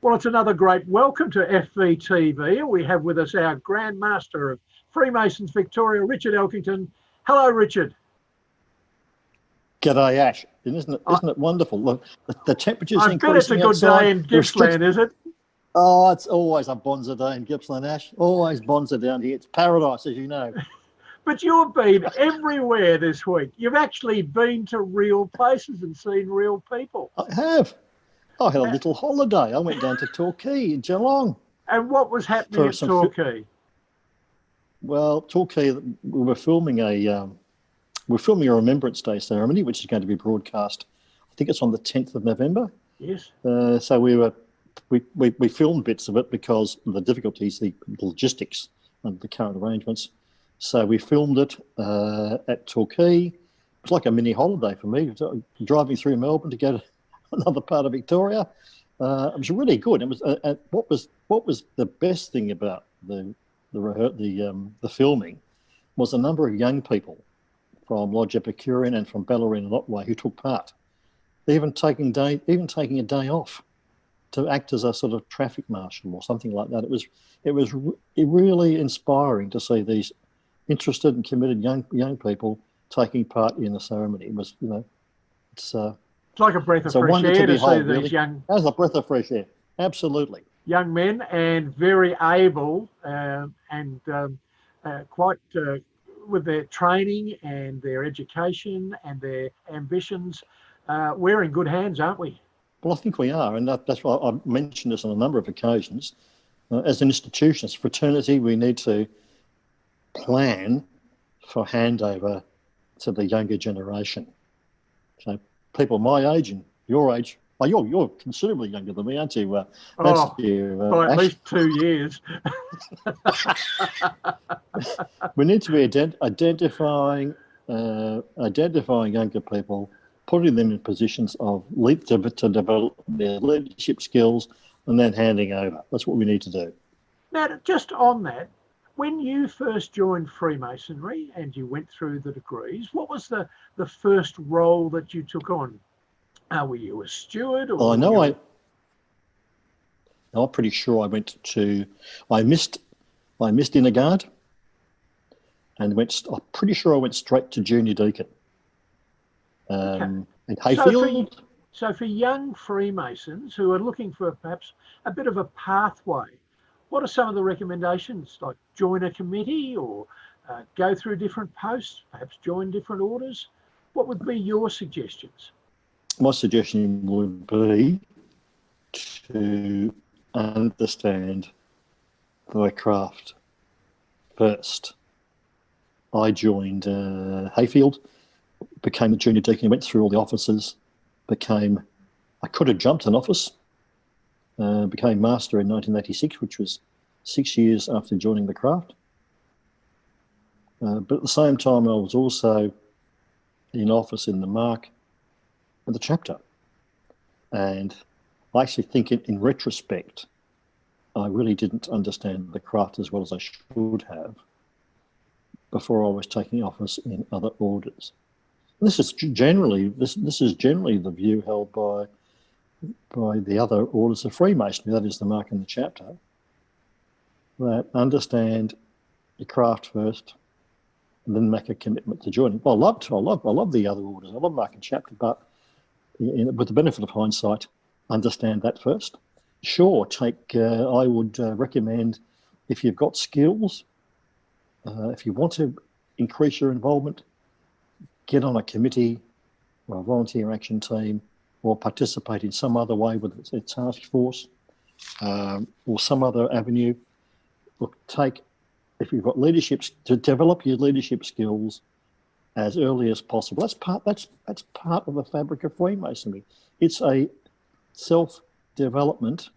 Well, it's another great welcome to FVTV. We have with us our Grand Master of Freemasons Victoria, Richard Elkington. Hello, Richard. G'day, Ash. Isn't it wonderful? Look, the temperature's increasing. I bet it's a good outside. day in Gippsland, is it? Oh, it's always a bonza day in Gippsland, Ash. Always bonza down here. It's paradise, as you know. But you've been everywhere this week. You've actually been to real places and seen real people. I have. I had a little holiday. I went down to Torquay in Geelong. And what was happening at Torquay? Well, Torquay, we're filming a Remembrance Day ceremony, which is going to be broadcast. I think it's on the 10th of November. Yes. So we filmed bits of it because of the difficulties, the logistics and the current arrangements. So we filmed it at Torquay. It was like a mini holiday for me, driving through Melbourne to go to another part of Victoria. It was really good. It was what was the best thing about the filming was a number of young people from Lodge Epicurean and from Bellarine and Otway who took part, even taking a day off to act as a sort of traffic marshal or something like that. It was really inspiring to see these interested and committed young people taking part in the ceremony. It was, it's like a breath of fresh air to see these young. That was a breath of fresh air. Absolutely. Young men and very able and quite with their training and their education and their ambitions. We're in good hands, aren't we? Well, I think we are, and that's why I've mentioned this on a number of occasions. As an institution, as a fraternity, we need to plan for handover to the younger generation. So people my age and your age, you're considerably younger than me, aren't you? By at least 2 years. We need to be identifying younger people, putting them in positions of to develop their leadership skills, and then handing over. That's what we need to do. Now, just on that, when you first joined Freemasonry and you went through the degrees, what was the first role that you took on? Were you a steward? Or I'm pretty sure I missed inner guard, and I'm pretty sure I went straight to junior deacon. In Hayfield. So for young Freemasons who are looking for perhaps a bit of a pathway, what are some of the recommendations? Like join a committee or go through different posts, perhaps join different orders? What would be your suggestions? My suggestion would be to understand the craft first. I joined Hayfield, became a junior deacon, went through all the offices, I could have jumped an office, became master in 1986, which was 6 years after joining the craft. But at the same time, I was also in office in the mark and the chapter. And I actually think in retrospect, I really didn't understand the craft as well as I should have before I was taking office in other orders. This is generally the view held by the other orders of Freemasonry, that is the mark and the chapter, that understand the craft first and then make a commitment to joining. Well, I love the other orders. I love mark and chapter, but with the benefit of hindsight, understand that first. Sure, I would recommend, if you've got skills, if you want to increase your involvement, get on a committee or a volunteer action team, or participate in some other way, whether it's a task force or some other avenue. Look, if you've got leadership, to develop your leadership skills as early as possible. That's part of the fabric of Freemasonry. It's a self-development,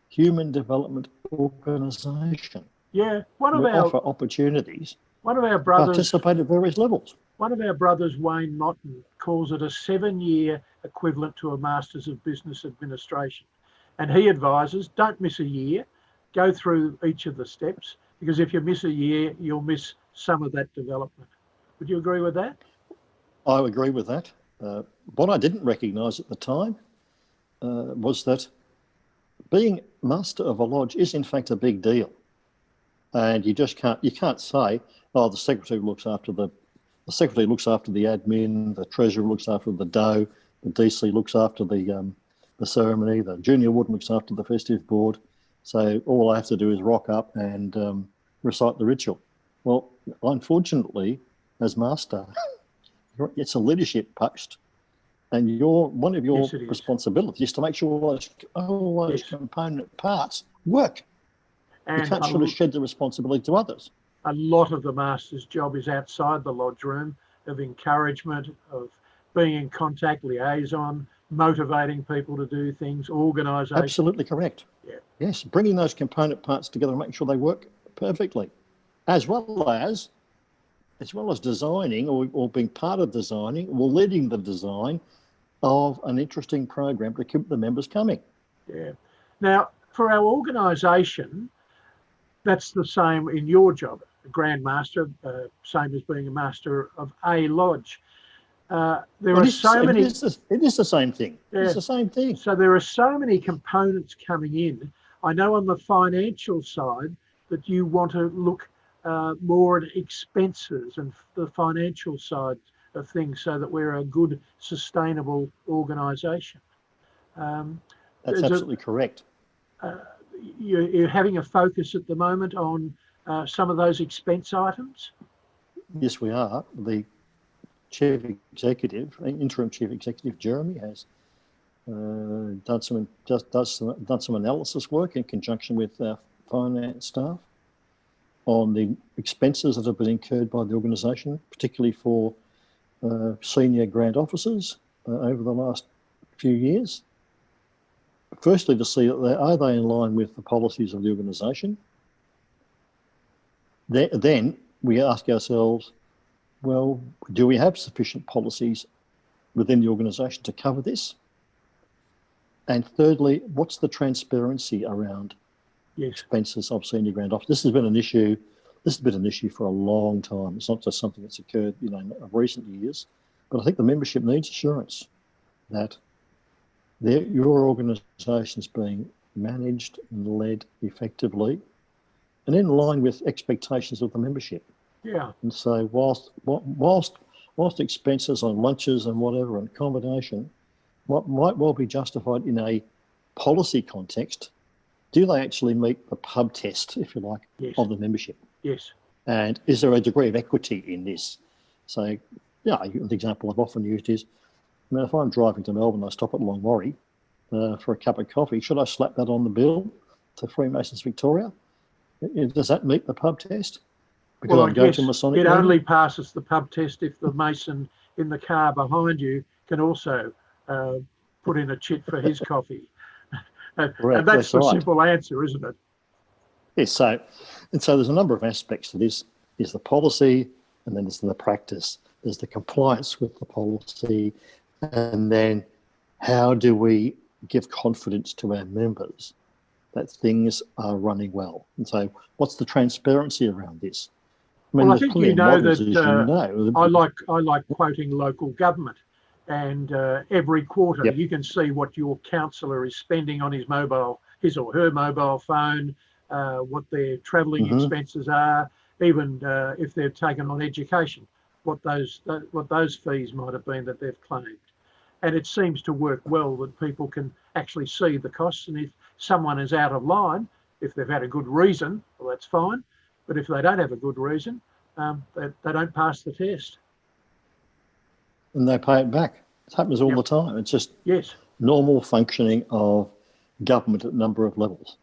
human development organisation. Yeah, offer opportunities. One of our brothers participate at various levels. One of our brothers, Wayne Motton, calls it a 7-year equivalent to a Masters of Business Administration. And he advises, don't miss a year, go through each of the steps, because if you miss a year, you'll miss some of that development. Would you agree with that? I agree with that. What I didn't recognise at the time was that being master of a lodge is in fact a big deal. And you can't say, oh, the secretary looks after the admin, the treasurer looks after the dough, the DC looks after the ceremony, the junior warden looks after the festive board. So all I have to do is rock up and recite the ritual. Well, unfortunately, as master, it's a leadership post, and one of your responsibilities is to make sure all those component parts work. And you can't sort of shed the responsibility to others. A lot of the master's job is outside the lodge room, of encouragement, of being in contact, liaison, motivating people to do things, organisation. Absolutely correct. Yeah. Yes, bringing those component parts together and making sure they work perfectly, as well as designing or being part of designing or leading the design of an interesting program to keep the members coming. Yeah. Now, for our organisation, that's the same in your job, a Grand Master, same as being a master of a lodge. It is the same thing. Yeah. It's the same thing. So there are so many components coming in. I know on the financial side that you want to look more at expenses and the financial side of things so that we're a good, sustainable organisation. That's absolutely correct. You're having a focus at the moment on some of those expense items? Yes, we are. The interim chief executive, Jeremy, has done some analysis work in conjunction with our finance staff on the expenses that have been incurred by the organisation, particularly for senior grant officers over the last few years. Firstly, to see are they in line with the policies of the organisation. Then we ask ourselves, well, do we have sufficient policies within the organisation to cover this? And thirdly, what's the transparency around expenses of senior grant officers? This has been an issue. This has been an issue for a long time. It's not just something that's occurred, in recent years. But I think the membership needs assurance that your organisation is being managed and led effectively and in line with expectations of the membership. Yeah. And so whilst expenses on lunches and whatever and accommodation might well be justified in a policy context, do they actually meet the pub test, if you like, of the membership? Yes. And is there a degree of equity in this? So, the example I've often used is, if I'm driving to Melbourne, I stop at Longwarry for a cup of coffee, should I slap that on the bill to Freemasons Victoria? Does that meet the pub test? Because I guess it only passes the pub test if the Mason in the car behind you can also put in a chit for his coffee. And that's the simple answer, isn't it? Yes, so there's a number of aspects to this. There's the policy, and then there's the practice. There's the compliance with the policy, and then how do we give confidence to our members that things are running well? And so what's the transparency around this? I think I like quoting local government, and every quarter you can see what your councillor is spending on his or her mobile phone, what their travelling expenses are, even if they've taken on education, what those fees might have been that they've claimed. And it seems to work well that people can actually see the costs, and if someone is out of line, if they've had a good reason, well, that's fine. But if they don't have a good reason, they don't pass the test. And they pay it back. It happens all the time. It's just normal functioning of government at a number of levels.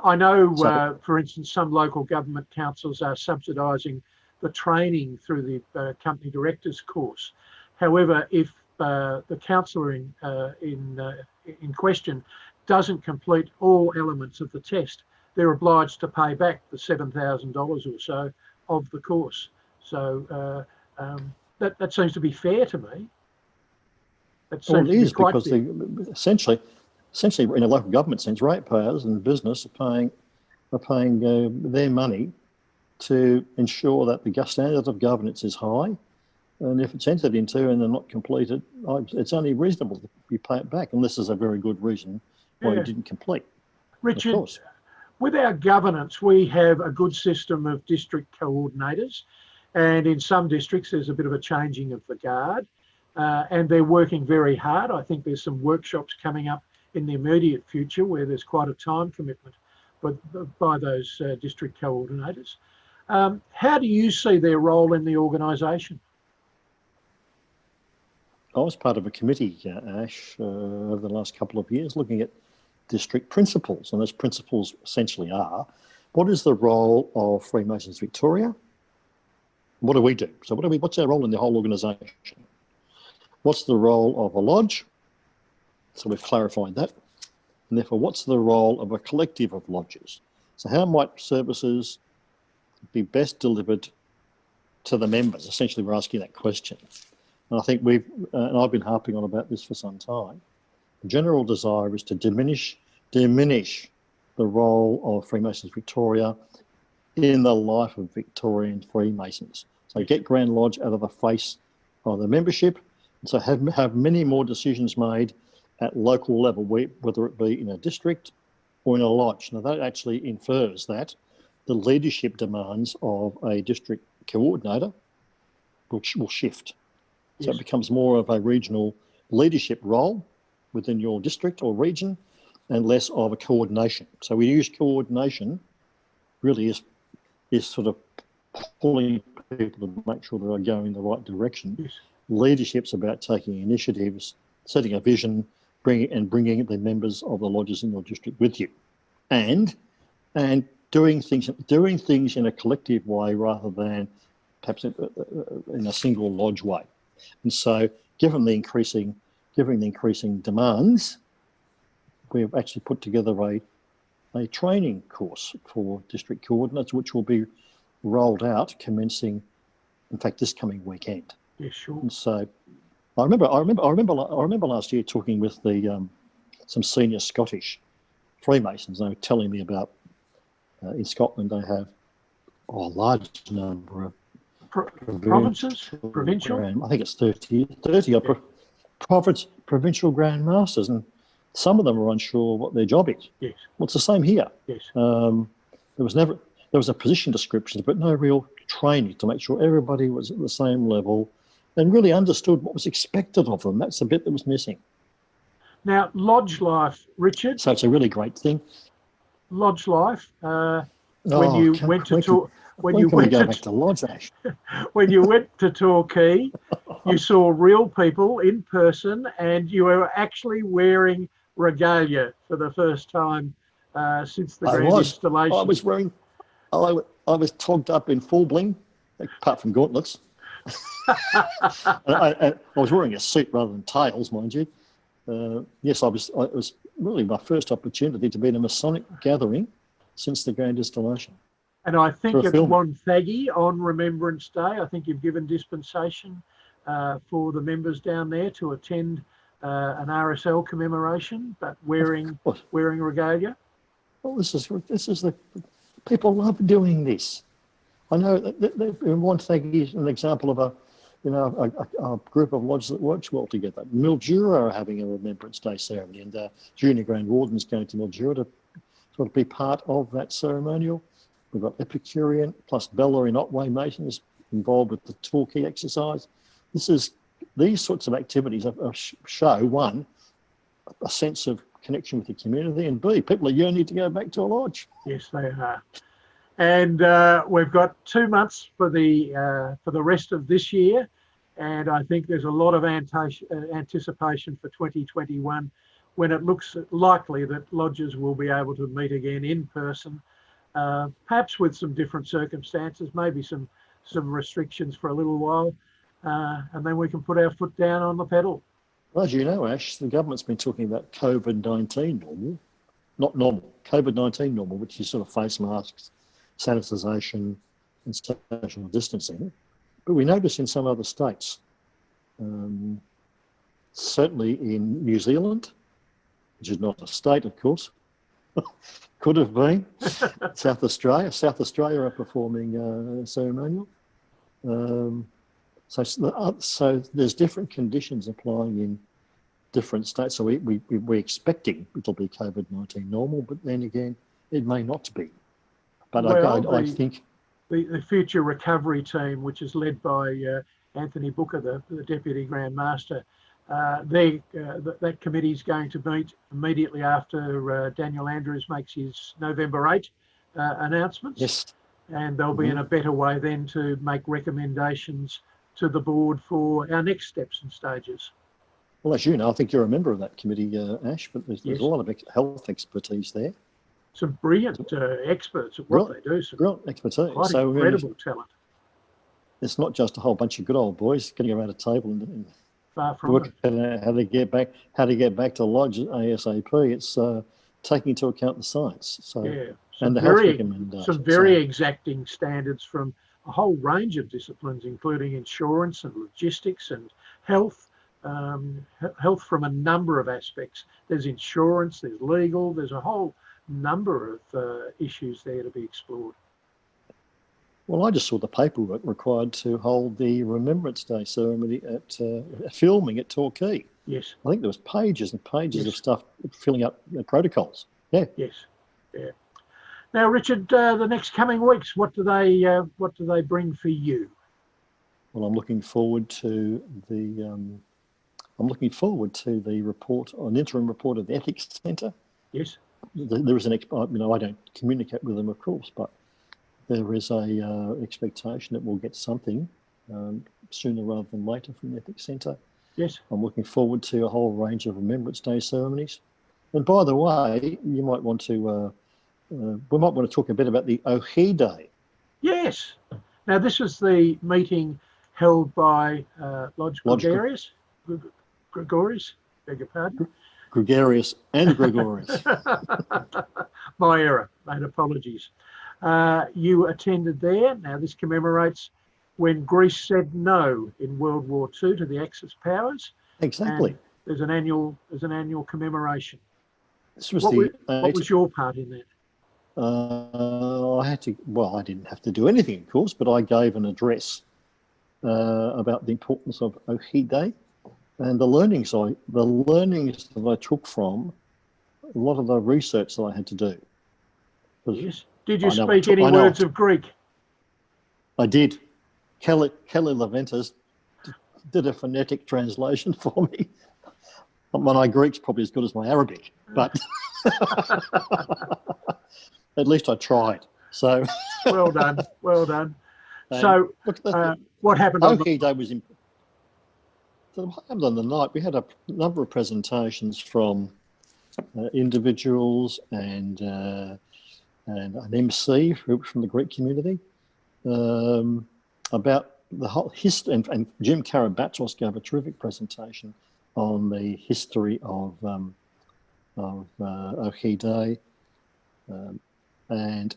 I know, for instance, some local government councils are subsidising the training through the company directors course. However, if the councillor in question doesn't complete all elements of the test, they're obliged to pay back the $7,000 or so of the course. So that seems to be fair to me. It is, because essentially in a local government sense, ratepayers and business are paying their money to ensure that the standard of governance is high. And if it's entered into and they're not completed, it's only reasonable that you pay it back, unless there's a very good reason or Yeah. he didn't complete. Of Richard, course. with our governance, we have a good system of district coordinators, and in some districts there's a bit of a changing of the guard, and they're working very hard. I think there's some workshops coming up in the immediate future where there's quite a time commitment by those district coordinators. How do you see their role in the organisation? I was part of a committee, Ash, over the last couple of years looking at district principles, and those principles essentially are, what is the role of Freemasons Victoria? What do we do? So what's our role in the whole organisation? What's the role of a lodge? So we've clarified that. And therefore, what's the role of a collective of lodges? So how might services be best delivered to the members? Essentially, we're asking that question. And I think and I've been harping on about this for some time. The general desire is to diminish the role of Freemasons Victoria in the life of Victorian Freemasons. So get Grand Lodge out of the face of the membership, and so have many more decisions made at local level, whether it be in a district or in a lodge. Now that actually infers that the leadership demands of a district coordinator will shift. So Yes. it becomes more of a regional leadership role within your district or region and less of a coordination. So we use coordination really is sort of pulling people to make sure they're going in the right direction. Yes. Leadership's about taking initiatives, setting a vision, bringing the members of the lodges in your district with you, and doing things in a collective way rather than perhaps in a single lodge way. And so, given the increasing demands, we've actually put together a training course for district coordinates, which will be rolled out commencing, in fact, this coming weekend. Yeah, sure. And so, I remember last year talking with some senior Scottish Freemasons. They were telling me about in Scotland they have a large number of Provinces, provincial. I think it's 30 provincial Grand Masters, and some of them are unsure what their job is. Yes. Well, it's the same here. Yes. There was a position description, but no real training to make sure everybody was at the same level and really understood what was expected of them. That's the bit that was missing. Now, lodge life, Richard. So it's a really great thing. Lodge life. When you went to Lodge, Ash? When you went to Torquay, you saw real people in person, and you were actually wearing regalia for the first time since the grand installation. I was togged up in full bling, apart from gauntlets. I was wearing a suit rather than tails, mind you. Yes, it was really my first opportunity to be in a Masonic gathering since the grand installation. And I think it's Wonthaggi on Remembrance Day. I think you've given dispensation for the members down there to attend an RSL commemoration, but wearing regalia. Well, this is the people love doing this. I know that Wonthaggi is an example of a group of lodges that works well together. Mildura are having a Remembrance Day ceremony, and Junior Grand Warden's going to Mildura to sort of be part of that ceremonial. We've got Epicurean plus Bella in Otway Masons involved with the Torquay exercise. These sorts of activities show, one, a sense of connection with the community, and B, people are yearning to go back to a lodge. Yes, they are. And we've got 2 months for the rest of this year, and I think there's a lot of anticipation for 2021, when it looks likely that lodges will be able to meet again in person, perhaps with some different circumstances, maybe some restrictions for a little while, and then we can put our foot down on the pedal. Well, as you know, Ash, the government's been talking about COVID-19 normal, not normal, COVID-19 normal, which is sort of face masks, sanitisation and social distancing. But we notice in some other states, certainly in New Zealand, which is not a state, of course, could have been, South Australia are performing ceremonial. So there's different conditions applying in different states. So we're expecting it'll be COVID-19 normal, but then again, it may not be. But Well, I think the future recovery team, which is led by Anthony Booker, the Deputy Grand Master, that committee is going to meet immediately after Daniel Andrews makes his November 8 announcements. yes, And they'll be in a better way then to make recommendations to the board for our next steps and stages. well, as you know, I think you're a member of that committee, Ash, but there's Yes. a lot of health expertise there. Some brilliant experts at what they do. Some Brilliant expertise. quite So incredible talent. it's not just a whole bunch of good old boys getting around a table and Far from working it. out how to get back to lodge ASAP. It's taking into account the science. So Yeah. and the health recommendations. Some very exacting standards from a whole range of disciplines, including insurance and logistics and health. Health from a number of aspects. There's insurance, there's legal, there's a whole number of issues there to be explored. Well, I just saw the paperwork required to hold the Remembrance Day ceremony at filming at Torquay. Yes. I think there was pages and pages of stuff filling up protocols. Yeah. Yes. Yeah. Now, Richard, the next coming weeks, what do they bring for you? Well, I'm looking forward to the report, an interim report of the Ethics Centre. Yes. There is I don't communicate with them, of course, but there is a expectation that we'll get something sooner rather than later from the Ethics Centre. Yes. I'm looking forward to a whole range of Remembrance Day ceremonies. And by the way, we might want to talk a bit about the O'Hee Day. Yes. Now, this was the meeting held by Lodge Gregorius. Gregorius, beg your pardon. Gregarious and Gregorius. My error, mate, apologies. You attended there. Now, this commemorates when Greece said no in World War II to the Axis powers. Exactly. And there's an annual commemoration. This was what was your part in that? I didn't have to do anything, of course, but I gave an address about the importance of O'Hee Day and the learnings that I took from a lot of the research that I had to do. Yes. Did you speak any words of Greek? I did. Kelly Leventis did a phonetic translation for me. My Greek's probably as good as my Arabic, but at least I tried. So well done. So what happened on O'Hee Day was important. So what happened on the night? We had a number of presentations from individuals and an MC from the Greek community about the whole history. And Jim Karabatsos gave a terrific presentation on the history of O'Hee Day, and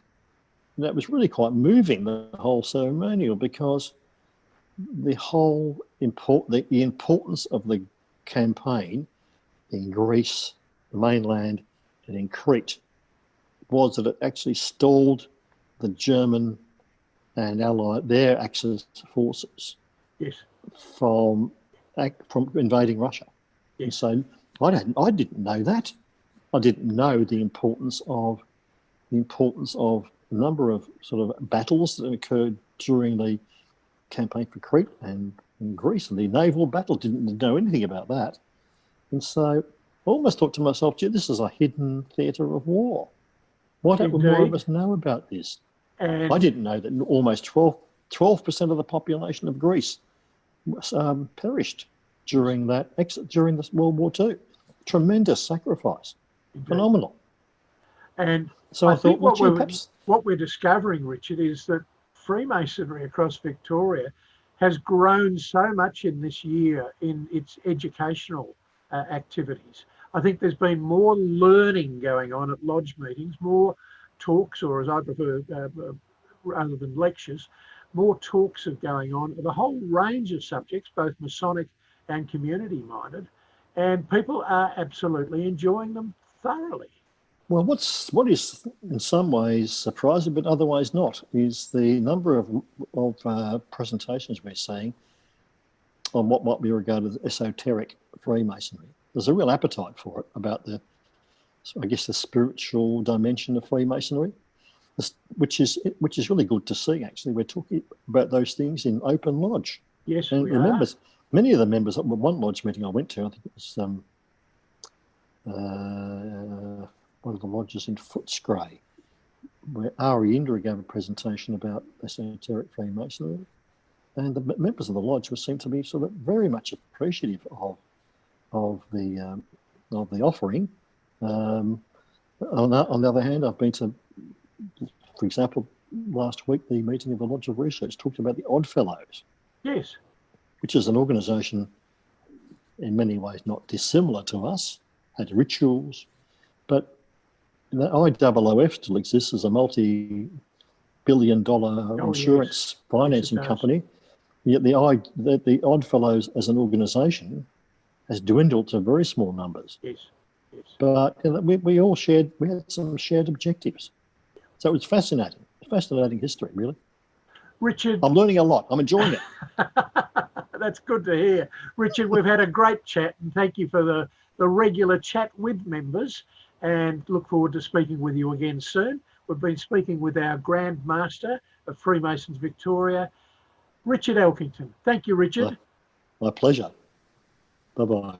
that was really quite moving, the whole ceremonial, because the importance of the campaign in Greece, the mainland, and in Crete was that it actually stalled the German and their Axis forces from invading Russia. Yes. And so I didn't know that. I didn't know the importance of a number of sort of battles that occurred during the campaign for Crete and in Greece, and the naval battle. Didn't know anything about that. And so I almost thought to myself, gee, this is a hidden theatre of war. Why don't more of us know about this? And I didn't know that almost 12% of the population of Greece perished during this World War II. Tremendous sacrifice. Indeed. Phenomenal. And so I thought, what we're discovering, Richard, is that Freemasonry across Victoria has grown so much in this year in its educational activities. I think there's been more learning going on at lodge meetings, more talks, or as I prefer, rather than lectures, more talks are going on of a whole range of subjects, both Masonic and community-minded, and people are absolutely enjoying them thoroughly. Well, what is in some ways surprising, but otherwise not, is the number of presentations we're seeing on what might be regarded as esoteric Freemasonry. there's a real appetite for it, about the, I guess, the spiritual dimension of Freemasonry, which is really good to see. Actually, we're talking about those things in open lodge. Yes, And we the are. members, many of the members at one lodge meeting I went to, I think it was one of the lodges in Footscray, where Ari Indra gave a presentation about esoteric Freemasonry, and the members of the lodge seemed to be sort of very much appreciative of the offering. On the other hand, I've been to, for example, last week, the meeting of the Lodge of Research talked about the Oddfellows. Yes. Which is an organisation in many ways not dissimilar to us, had rituals, but the IOOF still exists as a multi-billion-dollar insurance financing company. Yet the Oddfellows as an organisation has dwindled to very small numbers. Yes. But we had some shared objectives. So it was fascinating. Fascinating history, really. Richard. I'm learning a lot. I'm enjoying it. That's good to hear. Richard, we've had a great chat, and thank you for the regular chat with members, and look forward to speaking with you again soon. We've been speaking with our Grand Master of Freemasons Victoria, Richard Elkington. Thank you, Richard. My pleasure. Bye-bye.